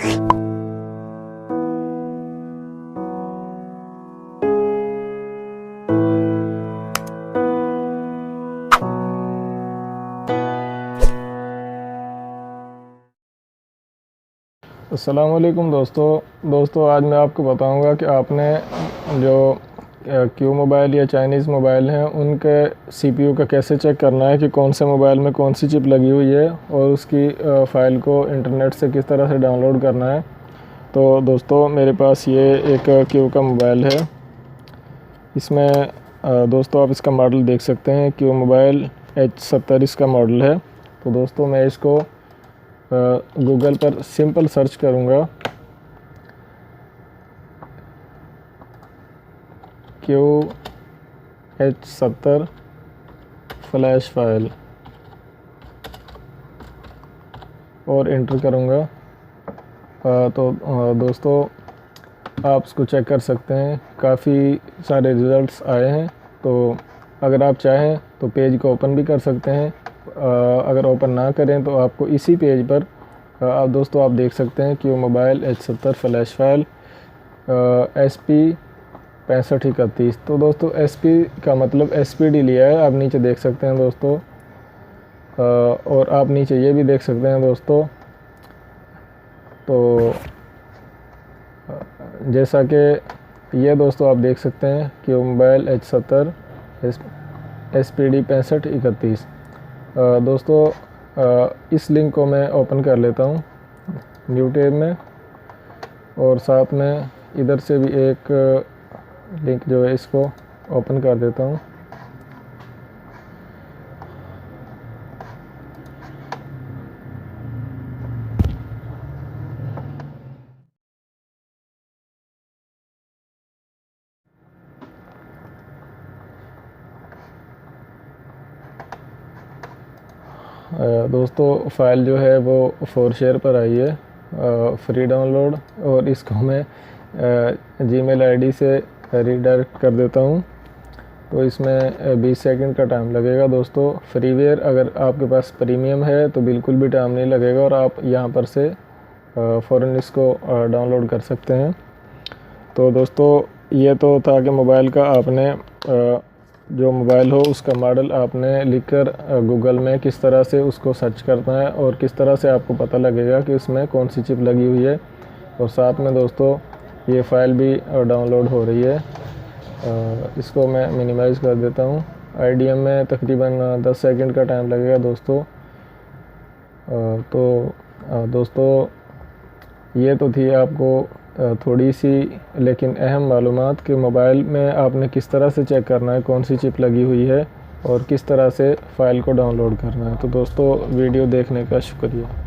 अस्सलामुअलैकुम दोस्तों आज मैं आपको बताऊंगा कि आपने जो क्यू मोबाइल या चाइनीज़ मोबाइल हैं उनके सीपीयू का कैसे चेक करना है कि कौन से मोबाइल में कौन सी चिप लगी हुई है और उसकी फ़ाइल को इंटरनेट से किस तरह से डाउनलोड करना है। तो दोस्तों मेरे पास ये एक क्यू का मोबाइल है। इसमें दोस्तों आप इसका मॉडल देख सकते हैं, क्यू मोबाइल H70 इसका मॉडल है। तो दोस्तों मैं इसको गूगल पर सिंपल सर्च करूँगा QH70 फ्लैश फाइल और इंटर करूँगा। तो दोस्तों आप इसको चेक कर सकते हैं, काफ़ी सारे रिज़ल्ट्स आए हैं। तो अगर आप चाहें तो पेज को ओपन भी कर सकते हैं। अगर ओपन ना करें तो आपको इसी पेज पर आप देख सकते हैं Q mobile H70 flash file SP 6531। तो दोस्तों SP का मतलब SPD लिया है, आप नीचे देख सकते हैं दोस्तों। और आप नीचे ये भी देख सकते हैं दोस्तों। तो जैसा कि ये दोस्तों आप देख सकते हैं क्यू मोबाइल H70 SPD 6531। दोस्तों इस लिंक को मैं ओपन कर लेता हूँ न्यू टैब में, और साथ में इधर से भी एक लिंक जो है इसको ओपन कर देता हूँ। दोस्तों फ़ाइल जो है वो 4share पर आई है, फ्री डाउनलोड, और इसको मैं जीमेल आईडी से रीडायरेक्ट कर देता हूँ। तो इसमें 20 सेकंड का टाइम लगेगा दोस्तों। फ्रीवेयर अगर आपके पास प्रीमियम है तो बिल्कुल भी टाइम नहीं लगेगा और आप यहाँ पर से फ़ौरन इसको डाउनलोड कर सकते हैं। तो दोस्तों ये तो था कि मोबाइल का आपने जो मोबाइल हो उसका मॉडल आपने लिखकर गूगल में किस तरह से उसको सर्च करना है और किस तरह से आपको पता लगेगा कि उसमें कौन सी चिप लगी हुई है। और साथ में दोस्तों ये फ़ाइल भी डाउनलोड हो रही है। इसको मैं मिनिमाइज़ कर देता हूँ। IDM में तकरीबन 10 सेकंड का टाइम लगेगा दोस्तों। तो दोस्तों ये तो थी आपको थोड़ी सी लेकिन अहम मालूमात कि मोबाइल में आपने किस तरह से चेक करना है कौन सी चिप लगी हुई है और किस तरह से फ़ाइल को डाउनलोड करना है। तो दोस्तों वीडियो देखने का शुक्रिया।